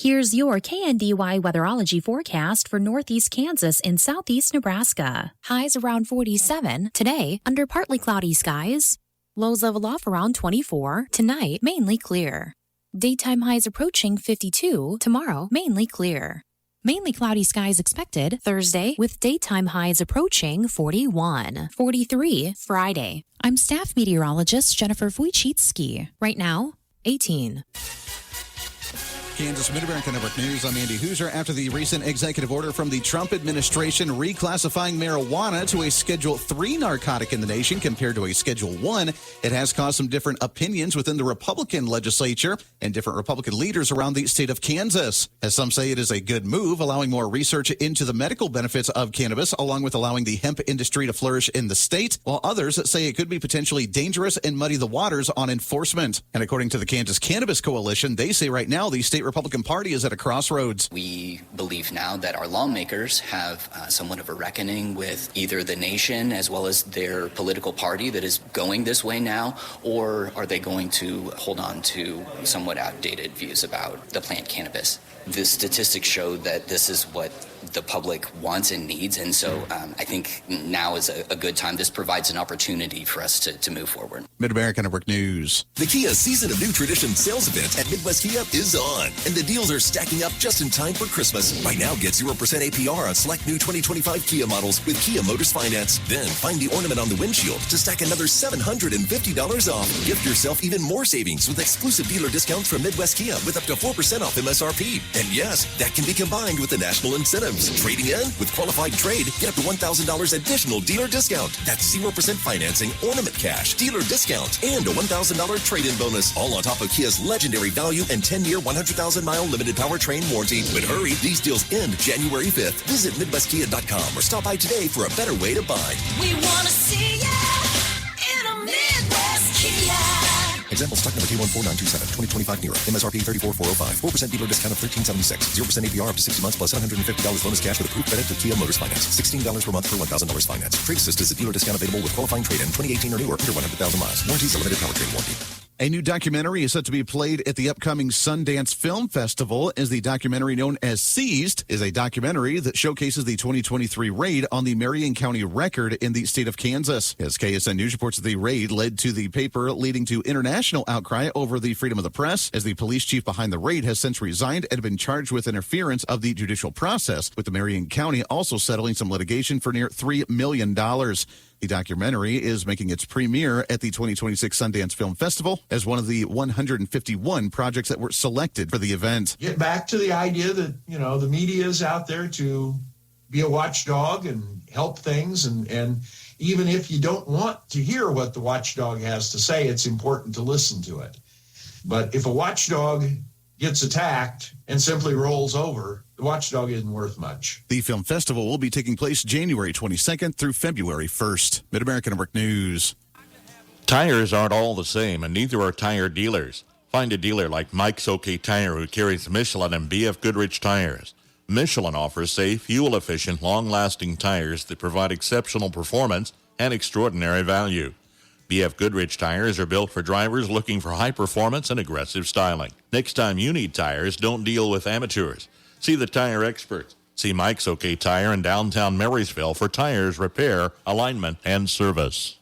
Here's your KNDY weatherology forecast for northeast Kansas and southeast Nebraska. Highs around 47. Today, under partly cloudy skies. Lows level off around 24. Tonight, mainly clear. Daytime highs approaching 52. Tomorrow, mainly clear. Mainly cloudy skies expected Thursday, with daytime highs approaching 41. 43 Friday. I'm staff meteorologist Jennifer Wojcicki. Right now, 18. Kansas Mid-America Network News. I'm Andy Hoosier. After the recent executive order from the Trump administration reclassifying marijuana to a Schedule 3 narcotic in the nation compared to a Schedule 1, it has caused some different opinions within the Republican legislature and different Republican leaders around the state of Kansas. As some say, it is a good move, allowing more research into the medical benefits of cannabis, along with allowing the hemp industry to flourish in the state, while others say it could be potentially dangerous and muddy the waters on enforcement. And according to the Kansas Cannabis Coalition, they say right now the state Republican Party is at a crossroads. We believe now that our lawmakers have somewhat of a reckoning with either the nation as well as their political party that is going this way now, or are they going to hold on to somewhat outdated views about the plant cannabis? The statistics show that this is what the public wants and needs, and so I think now is a good time. This provides an opportunity for us to move forward. Mid-America Network News. The Kia Season of New Tradition sales event at Midwest Kia is on, and the deals are stacking up just in time for Christmas. Right now, get 0% APR on select new 2025 Kia models with Kia Motors Finance. Then find the ornament on the windshield to stack another $750 off. Gift yourself even more savings with exclusive dealer discounts from Midwest Kia with up to 4% off MSRP. And yes, that can be combined with the national incentives. Trading in with qualified trade, get up to $1,000 additional dealer discount. That's 0% financing, ornament cash, dealer discount, and a $1,000 trade-in bonus. All on top of Kia's legendary value and 10-year, 100,000-mile limited powertrain warranty. But hurry, these deals end January 5th. Visit MidwestKia.com or stop by today for a better way to buy. We want to see ya in a Midwest Kia. Example stock number T14927, 2025 Nero. MSRP 34405. 4% dealer discount of $1376. 0% APR up to 60 months plus $750 bonus cash with approved credit to Kia Motors Finance. $16 per month for $1,000 finance. Trade assist is a dealer discount available with qualifying trade-in 2018 or newer under 100,000 miles. Warranties a limited powertrain warranty. A new documentary is set to be played at the upcoming Sundance Film Festival, as the documentary known as Seized is a documentary that showcases the 2023 raid on the Marion County record in the state of Kansas. As KSN News reports, the raid led to the paper, leading to international outcry over the freedom of the press, as the police chief behind the raid has since resigned and been charged with interference of the judicial process, with the Marion County also settling some litigation for near $3 million. The documentary is making its premiere at the 2026 Sundance Film Festival as one of the 151 projects that were selected for the event. Get back to the idea that, the media is out there to be a watchdog and help things. And even if you don't want to hear what the watchdog has to say, it's important to listen to it. But if a watchdog gets attacked and simply rolls over, the watchdog isn't worth much. The film festival will be taking place January 22nd through February 1st. Mid-America Network News. Tires aren't all the same, and neither are tire dealers. Find a dealer like Mike's OK Tire, who carries Michelin and BF Goodrich tires. Michelin offers safe, fuel-efficient, long-lasting tires that provide exceptional performance and extraordinary value. BF Goodrich tires are built for drivers looking for high performance and aggressive styling. Next time you need tires, don't deal with amateurs. See the tire experts. See Mike's OK Tire in downtown Marysville for tires, repair, alignment, and service.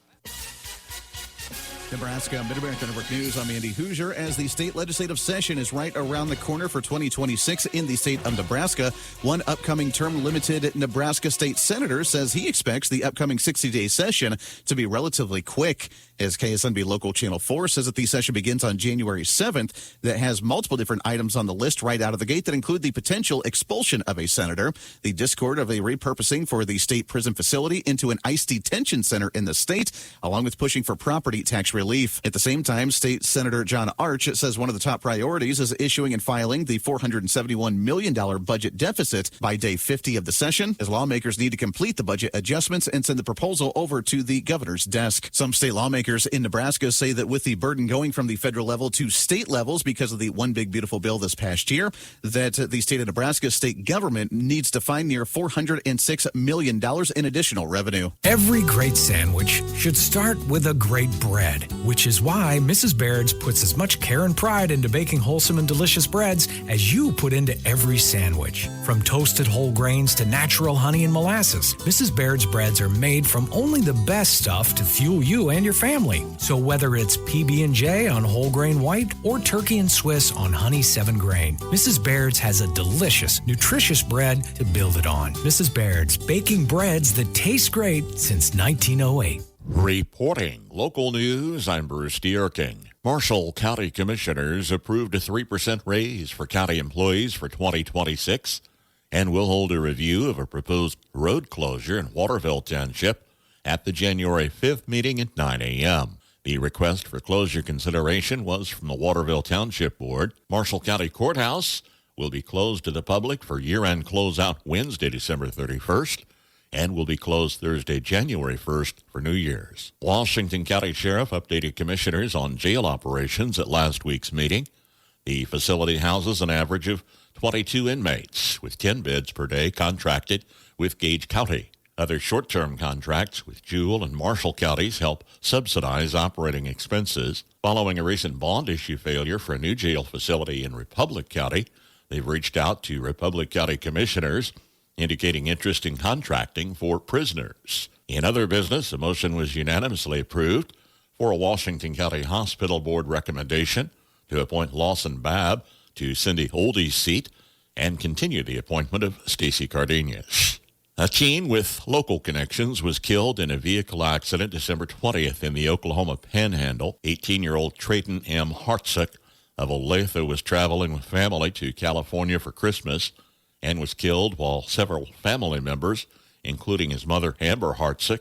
Nebraska, Mid-America Network News. I'm Andy Hoosier. As the state legislative session is right around the corner for 2026 in the state of Nebraska, one upcoming term-limited Nebraska state senator says he expects the upcoming 60-day session to be relatively quick. As KSNB Local Channel 4 says that the session begins on January 7th, that has multiple different items on the list right out of the gate that include the potential expulsion of a senator, the discord of a repurposing for the state prison facility into an ICE detention center in the state, along with pushing for property tax relief. At the same time, State Senator John Arch says one of the top priorities is issuing and filing the $471 million budget deficit by day 50 of the session, as lawmakers need to complete the budget adjustments and send the proposal over to the governor's desk. Some state lawmakers in Nebraska say that with the burden going from the federal level to state levels because of the One Big Beautiful Bill this past year, that the state of Nebraska state government needs to find near $406 million in additional revenue. Every great sandwich should start with a great bread. bread, which is why Mrs. Baird's puts as much care and pride into baking wholesome and delicious breads as you put into every sandwich. From toasted whole grains to natural honey and molasses, Mrs. Baird's breads are made from only the best stuff to fuel you and your family. So whether it's PB&J on whole grain white or turkey and Swiss on honey 7 grain, Mrs. Baird's has a delicious, nutritious bread to build it on. Mrs. Baird's, baking breads that taste great since 1908. Reporting local news, I'm Bruce Dierking. Marshall County Commissioners approved a 3% raise for county employees for 2026 and will hold a review of a proposed road closure in Waterville Township at the January 5th meeting at 9 a.m. The request for closure consideration was from the Waterville Township Board. Marshall County Courthouse will be closed to the public for year-end closeout Wednesday, December 31st, and will be closed Thursday, January 1st for New Year's. Washington County Sheriff updated commissioners on jail operations at last week's meeting. The facility houses an average of 22 inmates, with 10 beds per day contracted with Gage County. Other short-term contracts with Jewell and Marshall counties help subsidize operating expenses. Following a recent bond issue failure for a new jail facility in Republic County, they've reached out to Republic County commissioners indicating interest in contracting for prisoners. In other business, a motion was unanimously approved for a Washington County Hospital Board recommendation to appoint Lawson Babb to Cindy Holdy's seat and continue the appointment of Stacy Cardenas. A teen with local connections was killed in a vehicle accident December 20th in the Oklahoma Panhandle. 18-year-old Trayton M. Hartsook of Olathe was traveling with family to California for Christmas and was killed while several family members, including his mother, Amber Hartsook,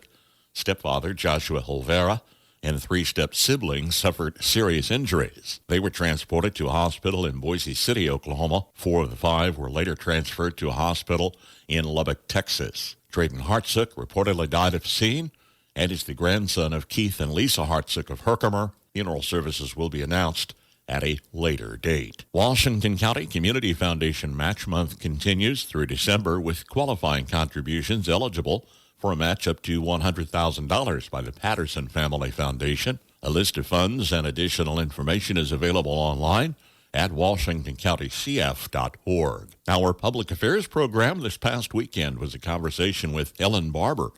stepfather, Joshua Olvera, and 3 step siblings suffered serious injuries. They were transported to a hospital in Boise City, Oklahoma. 4 of the 5 were later transferred to a hospital in Lubbock, Texas. Trayton Hartsook reportedly died at the scene and is the grandson of Keith and Lisa Hartsook of Herkimer. Funeral services will be announced at a later date. Washington County Community Foundation Match Month continues through December with qualifying contributions eligible for a match up to $100,000 by the Patterson Family Foundation. A list of funds and additional information is available online at washingtoncountycf.org. Our public affairs program this past weekend was a conversation with Ellen Barber,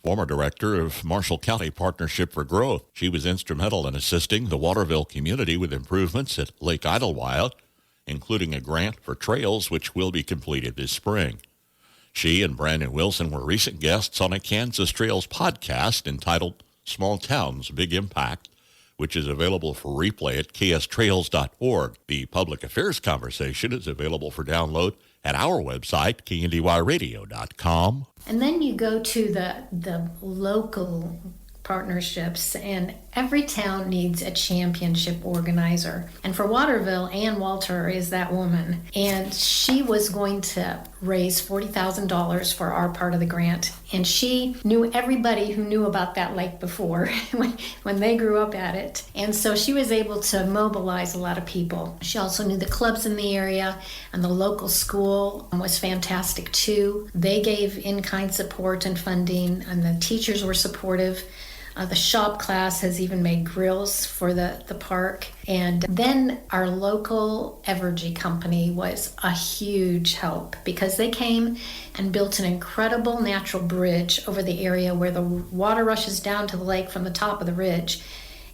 former director of Marshall County Partnership for Growth. She was instrumental in assisting the Waterville community with improvements at Lake Idlewild, including a grant for trails which will be completed this spring. She and Brandon Wilson were recent guests on a Kansas Trails podcast entitled Small Towns, Big Impact, which is available for replay at kstrails.org. The public affairs conversation is available for download at our website, kndyradio.com. And then you go to the local partnerships, and every town needs a championship organizer. And for Waterville, Ann Walter is that woman. And she was going to raise $40,000 for our part of the grant. And she knew everybody who knew about that lake before when they grew up at it. And so she was able to mobilize a lot of people. She also knew the clubs in the area, and the local school was fantastic too. They gave in-kind support and funding, and the teachers were supportive. The shop class has even made grills for the park. And then our local Evergy company was a huge help because they came and built an incredible natural bridge over the area where the water rushes down to the lake from the top of the ridge.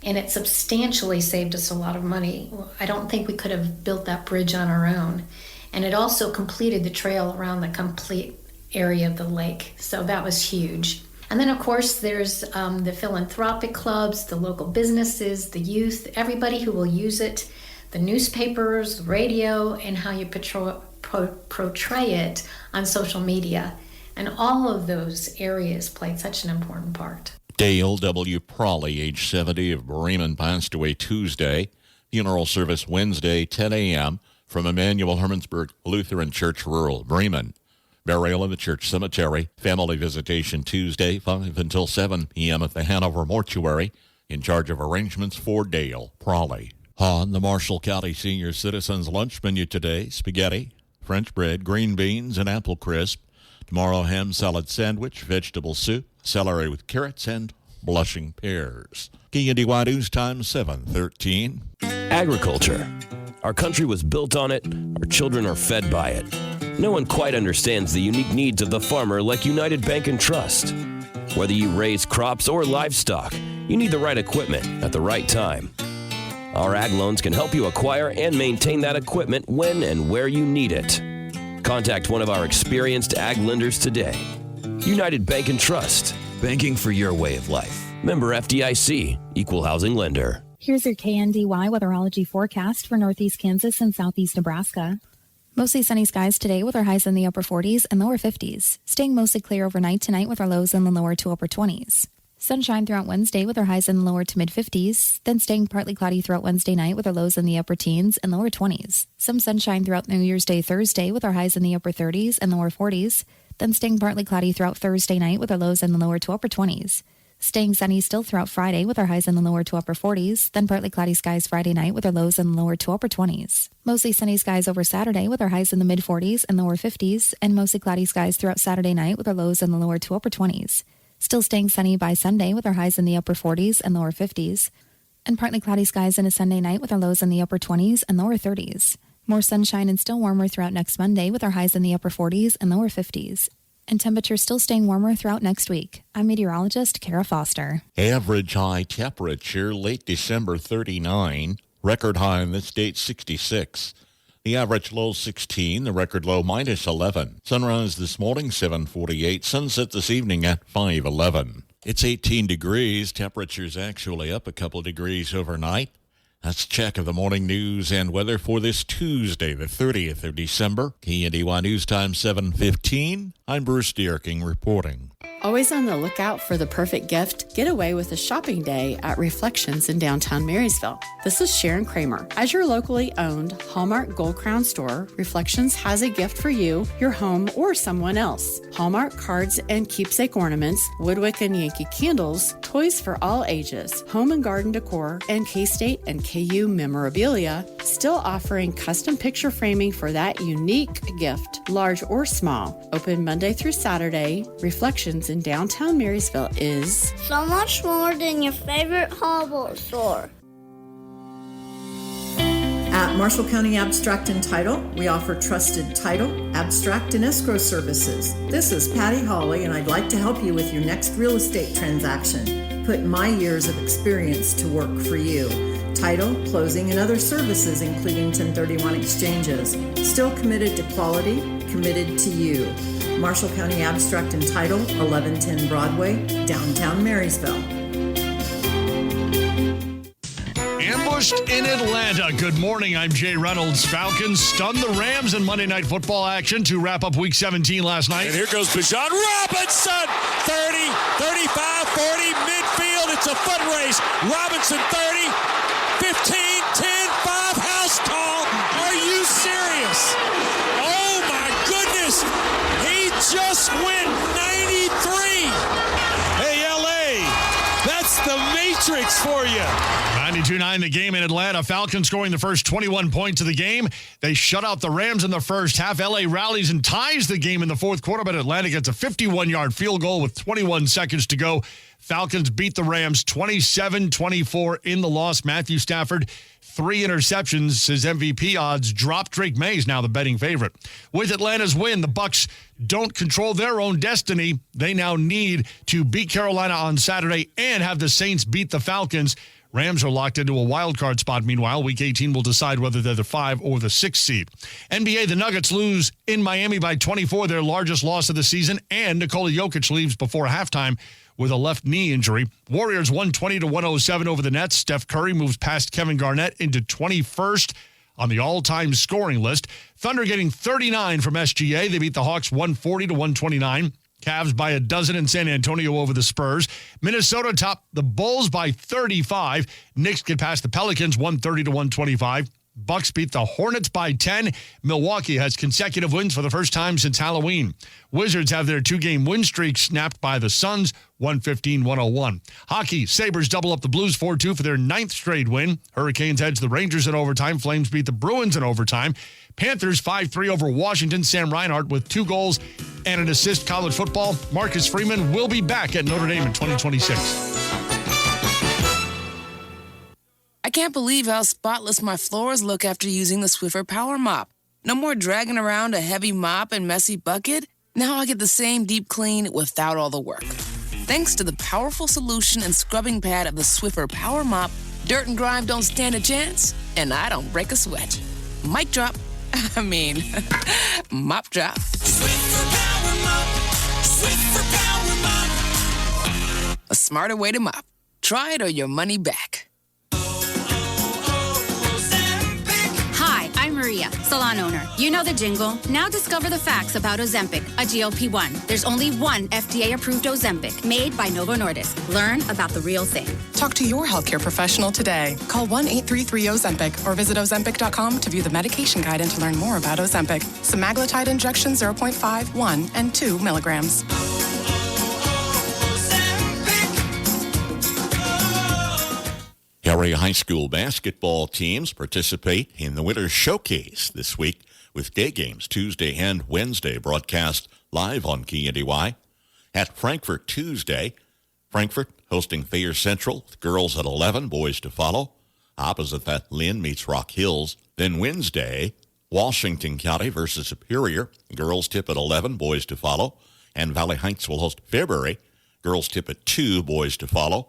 And it substantially saved us a lot of money. I don't think we could have built that bridge on our own. And it also completed the trail around the complete area of the lake. So that was huge. And then, of course, there's the philanthropic clubs, the local businesses, the youth, everybody who will use it, the newspapers, radio, and how you portray it on social media. And all of those areas played such an important part. Dale W. Prawley, age 70, of Bremen, passed away Tuesday. Funeral service Wednesday, 10 a.m. from Emmanuel Hermannsburg Lutheran Church, rural Bremen. Burial in the church cemetery. Family visitation Tuesday, 5 until 7 p.m. at the Hanover Mortuary. In charge of arrangements for Dale Prawley. On the Marshall County Senior Citizens lunch menu today, spaghetti, French bread, green beans, and apple crisp. Tomorrow, ham salad sandwich, vegetable soup, celery with carrots, and blushing pears. KNDY News Time 7:13. Agriculture. Our country was built on it. Our children are fed by it. No one quite understands the unique needs of the farmer like United Bank and Trust. Whether you raise crops or livestock, you need the right equipment at the right time. Our ag loans can help you acquire and maintain that equipment when and where you need it. Contact one of our experienced ag lenders today. United Bank and Trust. Banking for your way of life. Member FDIC, Equal Housing Lender. Here's your KNDY weatherology forecast for northeast Kansas and southeast Nebraska. Mostly sunny skies today with our highs in the upper 40s and lower 50s. Staying mostly clear overnight tonight with our lows in the lower to upper 20s. Sunshine throughout Wednesday with our highs in the lower to mid 50s. Then staying partly cloudy throughout Wednesday night with our lows in the upper teens and lower 20s. Some sunshine throughout New Year's Day Thursday with our highs in the upper 30s and lower 40s. Then staying partly cloudy throughout Thursday night with our lows in the lower to upper 20s. Staying sunny still throughout Friday with our highs in the lower to upper 40s, then partly cloudy skies Friday night with our lows in the lower to upper 20s. Mostly sunny skies over Saturday with our highs in the mid 40s and lower 50s, and mostly cloudy skies throughout Saturday night with our lows in the lower to upper 20s. Still staying sunny by Sunday with our highs in the upper 40s and lower 50s, and partly cloudy skies into Sunday night with our lows in the upper 20s and lower 30s. More sunshine and still warmer throughout next Monday with our highs in the upper 40s and lower 50s. And temperatures still staying warmer throughout next week. I'm meteorologist Kara Foster. Average high temperature late December 39. Record high in this date 66. The average low 16. The record low minus 11. Sunrise this morning 7:48. Sunset this evening at 5:11. It's 18 degrees. Temperature's actually up a couple degrees overnight. That's a check of the morning news and weather for this Tuesday, the 30th of December. KNDY News Time 7:15. I'm Bruce Dierking reporting. Always on the lookout for the perfect gift? Get away with a shopping day at Reflections in downtown Marysville. This is Sharon Kramer. As your locally owned Hallmark Gold Crown store, Reflections has a gift for you, your home, or someone else. Hallmark cards and keepsake ornaments, Woodwick and Yankee candles, toys for all ages, home and garden decor, and K-State and KU memorabilia, still offering custom picture framing for that unique gift, large or small. Open Monday through Saturday. Reflections in downtown Marysville is So much more than your favorite hardware store. At Marshall County Abstract and Title, we offer trusted title, abstract, and escrow services. This is Patty Hawley, and I'd like to help you with your next real estate transaction. Put my years of experience to work for you. Title, closing, and other services, including 1031 exchanges. Still committed to quality, committed to you. Marshall County Abstract and Title, 1110 Broadway, downtown Marysville. Ambushed in Atlanta. Good morning. I'm Jay Reynolds. Falcons stunned the Rams in Monday Night Football action to wrap up Week 17 last night. And here goes Bijan Robinson. 30, 35, 40, midfield. It's a foot race. Robinson 30, 15, 10, 5, house call. Are you serious? Oh, my goodness. He just went 93. Hey, L.A., that's the Matrix for you. 92-9 the game in Atlanta. Falcons scoring the first 21 points of the game. They shut out the Rams in the first half. L.A. rallies and ties the game in the fourth quarter, but Atlanta gets a 51-yard field goal with 21 seconds to go. Falcons beat the Rams 27-24 in the loss. Matthew Stafford, 3 interceptions. His MVP odds dropped. Drake May is now the betting favorite. With Atlanta's win, the Bucs don't control their own destiny. They now need to beat Carolina on Saturday and have the Saints beat the Falcons. Rams are locked into a wild card spot. Meanwhile, Week 18 will decide whether they're the 5 or the 6 seed. NBA, the Nuggets lose in Miami by 24, their largest loss of the season, and Nikola Jokic leaves before halftime with a left knee injury. Warriors 120-107 over the Nets. Steph Curry moves past Kevin Garnett into 21st on the all-time scoring list. Thunder getting 39 from SGA. They beat the Hawks 140-129. Cavs by a dozen in San Antonio over the Spurs. Minnesota topped the Bulls by 35. Knicks get past the Pelicans 130-125. Bucks beat the Hornets by 10. Milwaukee has consecutive wins for the first time since Halloween. Wizards have their 2-game win streak snapped by the Suns, 115-101. Hockey, Sabres double up the Blues 4-2 for their 9th straight win. Hurricanes edge the Rangers in overtime. Flames beat the Bruins in overtime. Panthers 5-3 over Washington. Sam Reinhart with 2 goals and an assist. College football, Marcus Freeman will be back at Notre Dame in 2026. can't believe how spotless my floors look after using the Swiffer Power Mop. No more dragging around a heavy mop and messy bucket. Now I get the same deep clean without all the work. Thanks to the powerful solution and scrubbing pad of the Swiffer Power Mop, dirt and grime don't stand a chance, and I don't break a sweat. Mic drop. I mean, mop drop. Swiffer Power Mop. Swiffer Power Mop. A smarter way to mop. Try it or your money back. Hi, I'm Maria, salon owner. You know the jingle. Now discover the facts about Ozempic, a GLP-1. There's only one FDA-approved Ozempic made by Novo Nordisk. Learn about the real thing. Talk to your healthcare professional today. Call 1-833-OZEMPIC or visit Ozempic.com to view the medication guide and to learn more about Ozempic. Semaglutide injection 0.5, 1, and 2 milligrams. Area high school basketball teams participate in the Winter Showcase this week with day games Tuesday and Wednesday broadcast live on KNDY. At Frankfort Tuesday, Frankfort hosting Thayer Central with girls at 11, boys to follow. Opposite that, Lynn meets Rock Hills. Then Wednesday, Washington County versus Superior. Girls tip at 11, boys to follow. And Valley Heights will host Fairbury. Girls tip at 2, boys to follow.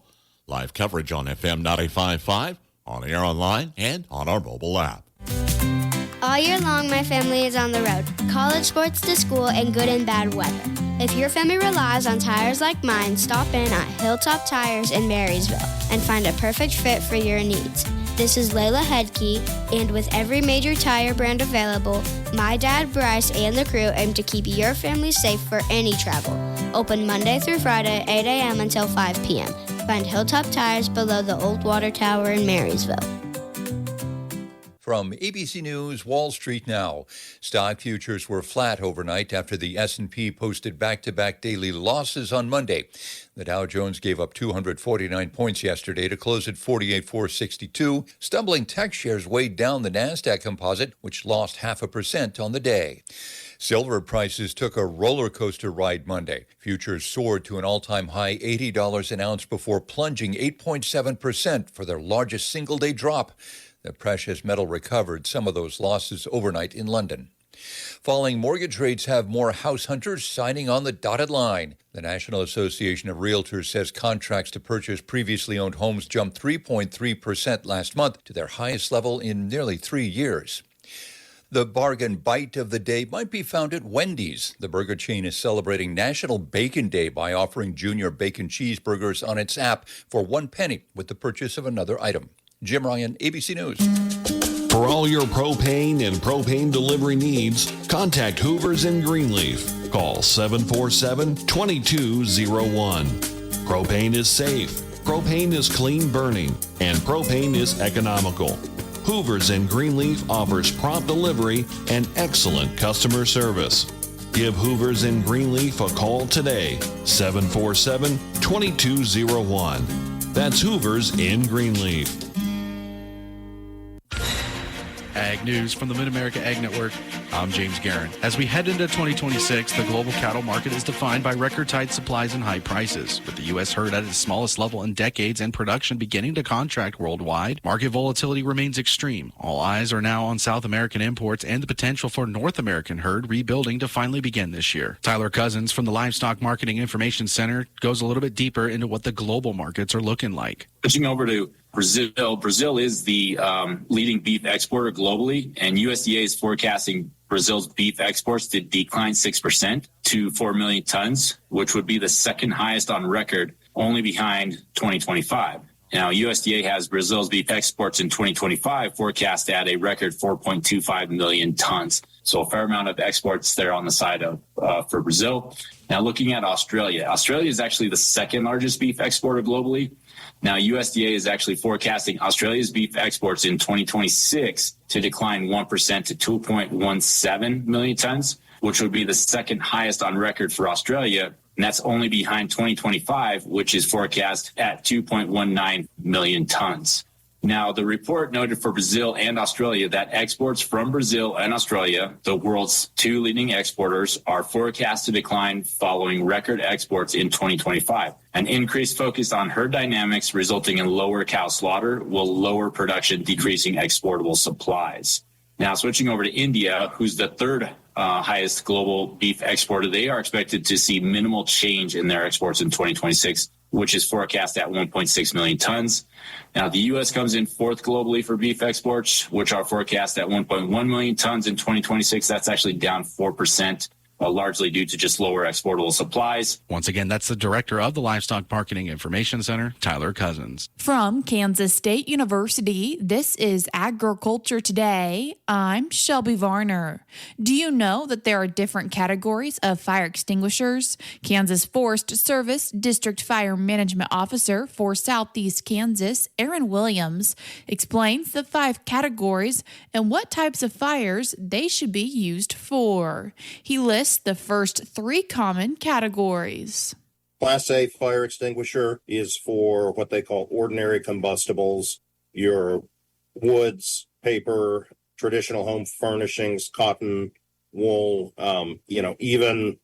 Live coverage on FM 95.5, on air online, and on our mobile app. All year long, my family is on the road. College, sports to school, and good and bad weather. If your family relies on tires like mine, stop in at Hilltop Tires in Marysville and find a perfect fit for your needs. This is Layla Hedke, and with every major tire brand available, my dad, Bryce, and the crew aim to keep your family safe for any travel. Open Monday through Friday, 8 a.m. until 5 p.m. Find Hilltop Tires below the Old Water Tower in Marysville. From ABC News, Wall Street now. Stock futures were flat overnight after the S&P posted back-to-back daily losses on Monday. The Dow Jones gave up 249 points yesterday to close at 48,462. Stumbling tech shares weighed down the NASDAQ composite, which lost 0.5% on the day. Silver prices took a roller coaster ride Monday. Futures soared to an all-time high $80 an ounce before plunging 8.7% for their largest single-day drop. The precious metal recovered some of those losses overnight in London. Falling mortgage rates have more house hunters signing on the dotted line. The National Association of Realtors says contracts to purchase previously owned homes jumped 3.3% last month to their highest level in nearly 3 years. The bargain bite of the day might be found at Wendy's. The burger chain is celebrating National Bacon Day by offering junior bacon cheeseburgers on its app for 1 penny with the purchase of another item. Jim Ryan, ABC News. For all your propane and propane delivery needs, contact Hoover's in Greenleaf. Call 747-2201. Propane is safe, propane is clean burning, and propane is economical. Hoover's in Greenleaf offers prompt delivery and excellent customer service. Give Hoover's in Greenleaf a call today, 747-2201. That's Hoover's in Greenleaf. Ag News from the Mid-America Ag Network. I'm James Guerin. As we head into 2026, the global cattle market is defined by record-tight supplies and high prices. With the U.S. herd at its smallest level in decades and production beginning to contract worldwide, market volatility remains extreme. All eyes are now on South American imports and the potential for North American herd rebuilding to finally begin this year. Tyler Cousins from the Livestock Marketing Information Center goes a little bit deeper into what the global markets are looking like. Switching over to Brazil. Brazil is the leading beef exporter globally, and USDA is forecasting Brazil's beef exports to decline 6% to 4 million tons, which would be the second highest on record, only behind 2025. Now, USDA has Brazil's beef exports in 2025 forecast at a record 4.25 million tons. So a fair amount of exports there on the side of for Brazil. Now, looking at Australia. Australia is actually the second largest beef exporter globally. Now, USDA is actually forecasting Australia's beef exports in 2026 to decline 1% to 2.17 million tons, which would be the second highest on record for Australia. And that's only behind 2025, which is forecast at 2.19 million tons. Now, the report noted for Brazil and Australia that exports from Brazil and Australia, the world's two leading exporters, are forecast to decline following record exports in 2025. An increased focus on herd dynamics resulting in lower cow slaughter will lower production, decreasing exportable supplies. Now, switching over to India, who's the third highest global beef exporter, they are expected to see minimal change in their exports in 2026, which is forecast at 1.6 million tons. Now, the U.S. comes in fourth globally for beef exports, which are forecast at 1.1 million tons in 2026. That's actually down 4%. Largely due to just lower exportable supplies. Once again, that's the director of the Livestock Marketing Information Center, Tyler Cousins. From Kansas State University, this is Agriculture Today. I'm Shelby Varner. Do you know that there are different categories of fire extinguishers? Kansas Forest Service District Fire Management Officer for Southeast Kansas, Aaron Williams, explains the 5 categories and what types of fires they should be used for. He lists the first 3 common categories. Class A fire extinguisher is for what they call ordinary combustibles, your woods, paper, traditional home furnishings, cotton, wool, even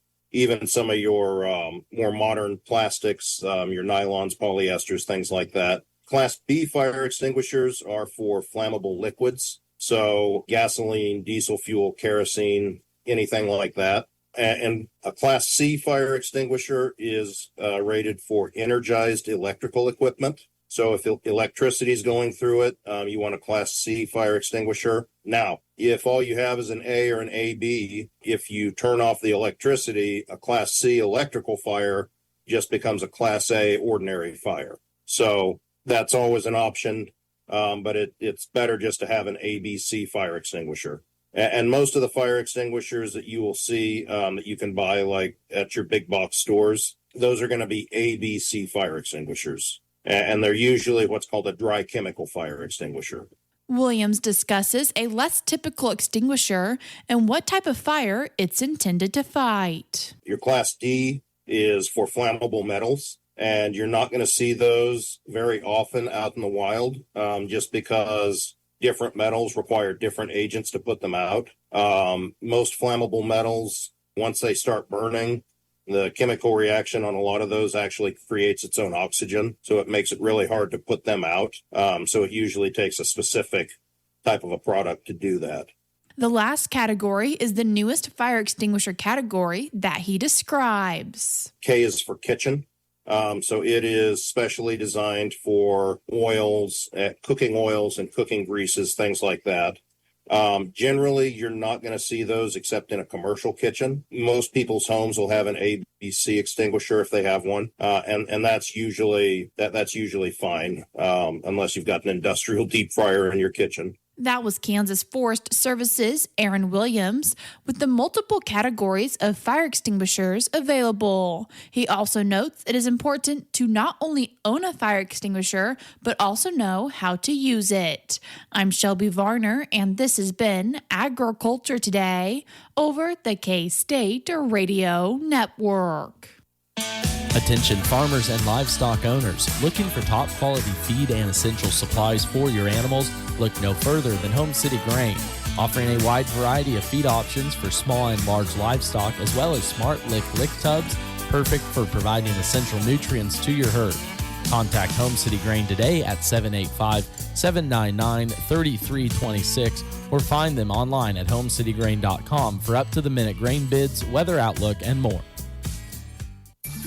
some of your more modern plastics, your nylons, polyesters, things like that. Class B fire extinguishers are for flammable liquids, so gasoline, diesel fuel, kerosene, anything like that. And a Class C fire extinguisher is rated for energized electrical equipment. So if electricity is going through it, you want a Class C fire extinguisher. Now, if all you have is an A or an AB, if you turn off the electricity, a Class C electrical fire just becomes a Class A ordinary fire. So that's always an option, but it's better just to have an ABC fire extinguisher. And most of the fire extinguishers that you will see that you can buy like at your big box stores, those are going to be ABC fire extinguishers. And they're usually what's called a dry chemical fire extinguisher. Williams discusses a less typical extinguisher and what type of fire it's intended to fight. Your Class D is for flammable metals, and you're not going to see those very often out in the wild just because different metals require different agents to put them out. Most flammable metals, once they start burning, the chemical reaction on a lot of those actually creates its own oxygen, so it makes it really hard to put them out. So it usually takes a specific type of a product to do that. The last category is the newest fire extinguisher category that he describes. K is for kitchen. So it is specially designed for oils, cooking oils and cooking greases, things like that. Generally, you're not going to see those except in a commercial kitchen. Most people's homes will have an ABC extinguisher if they have one, and that's usually fine, unless you've got an industrial deep fryer in your kitchen. That was Kansas Forest Service's Aaron Williams with the multiple categories of fire extinguishers available. He also notes it is important to not only own a fire extinguisher, but also know how to use it. I'm Shelby Varner, and this has been Agriculture Today over the K-State Radio Network. Attention farmers and livestock owners looking for top quality feed and essential supplies for your animals. Look no further than Home City Grain, offering a wide variety of feed options for small and large livestock, as well as smart lick tubs, perfect for providing essential nutrients to your herd. Contact Home City Grain today at 785-799-3326 or find them online at homecitygrain.com for up-to-the-minute grain bids, weather outlook, and more.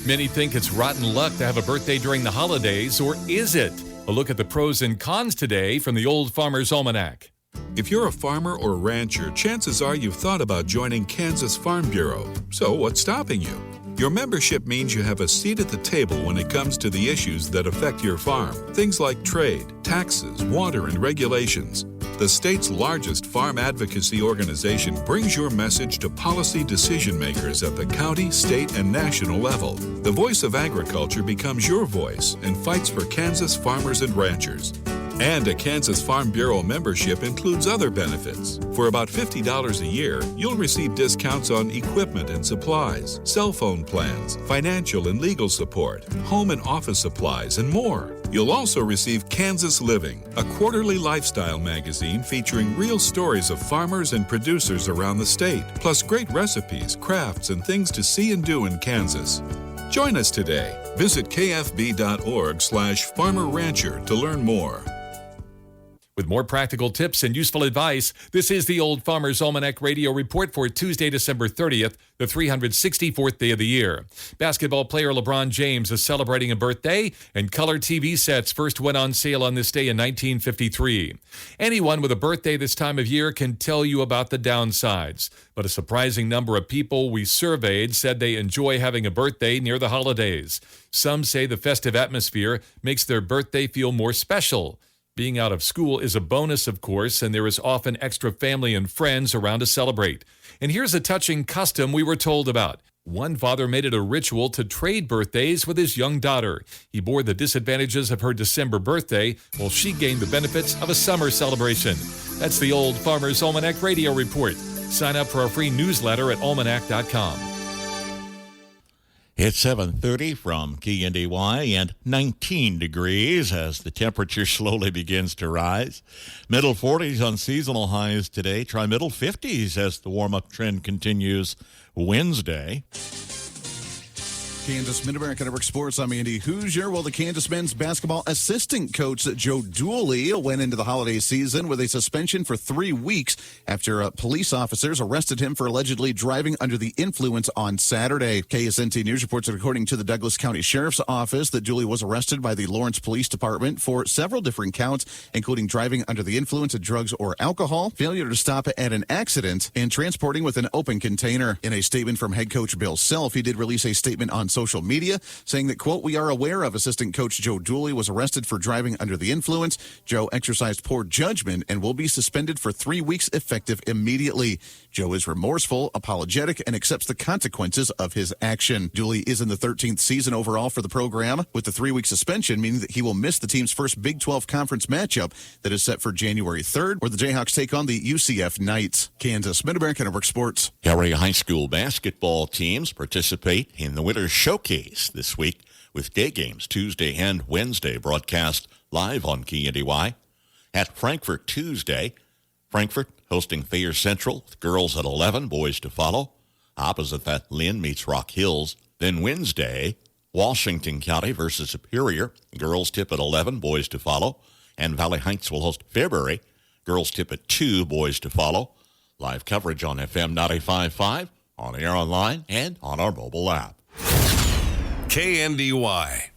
Many think it's rotten luck to have a birthday during the holidays, or is it? A look at the pros and cons today from the Old Farmer's Almanac. If you're a farmer or rancher, chances are you've thought about joining Kansas Farm Bureau. So what's stopping you? Your membership means you have a seat at the table when it comes to the issues that affect your farm. Things like trade, taxes, water, and regulations. The state's largest farm advocacy organization brings your message to policy decision makers at the county, state, and national level. The voice of agriculture becomes your voice and fights for Kansas farmers and ranchers. And a Kansas Farm Bureau membership includes other benefits. For about $50 a year, you'll receive discounts on equipment and supplies, cell phone plans, financial and legal support, home and office supplies, and more. You'll also receive Kansas Living, a quarterly lifestyle magazine featuring real stories of farmers and producers around the state, plus great recipes, crafts, and things to see and do in Kansas. Join us today. Visit kfb.org/Farmer Rancher to learn more. With more practical tips and useful advice, this is the Old Farmer's Almanac Radio Report for Tuesday, December 30th, the 364th day of the year. Basketball player LeBron James is celebrating a birthday, and color TV sets first went on sale on this day in 1953. Anyone with a birthday this time of year can tell you about the downsides, but a surprising number of people we surveyed said they enjoy having a birthday near the holidays. Some say the festive atmosphere makes their birthday feel more special. Being out of school is a bonus, of course, and there is often extra family and friends around to celebrate. And here's a touching custom we were told about. One father made it a ritual to trade birthdays with his young daughter. He bore the disadvantages of her December birthday, while she gained the benefits of a summer celebration. That's the Old Farmer's Almanac Radio Report. Sign up for our free newsletter at almanac.com. It's 7:30 from KNDY and 19 degrees as the temperature slowly begins to rise. Middle 40s on seasonal highs today. Try middle 50s as the warm-up trend continues Wednesday. Kansas Mid-America Network Sports. I'm Andy Hoosier. Well, the Kansas men's basketball assistant coach Joe Dooley went into the holiday season with a suspension for 3 weeks after police officers arrested him for allegedly driving under the influence on Saturday. KSNT News reports that according to the Douglas County Sheriff's Office, that Dooley was arrested by the Lawrence Police Department for several different counts, including driving under the influence of drugs or alcohol, failure to stop at an accident, and transporting with an open container. In a statement from head coach Bill Self, he did release a statement on social media saying that, quote, "We are aware of assistant coach Joe Dooley was arrested for driving under the influence. Joe exercised poor judgment and will be suspended for 3 weeks effective immediately. Joe is remorseful, apologetic, and accepts the consequences of his action." Dooley is in the 13th season overall for the program, with the 3-week suspension meaning that he will miss the team's first Big 12 conference matchup that is set for January 3rd, where the Jayhawks take on the UCF Knights. Kansas Mid-America Network Sports. Area high school basketball teams participate in the Winter Showcase this week with day games Tuesday and Wednesday broadcast live on KNDY. At Frankfort Tuesday, Frankfort hosting Thayer Central with girls at 11, boys to follow. Opposite that, Lynn meets Rock Hills. Then Wednesday, Washington County versus Superior. Girls tip at 11, boys to follow. And Valley Heights will host Fairbury. Girls tip at 2, boys to follow. Live coverage on FM 95.5, on air online, and on our mobile app. KNDY.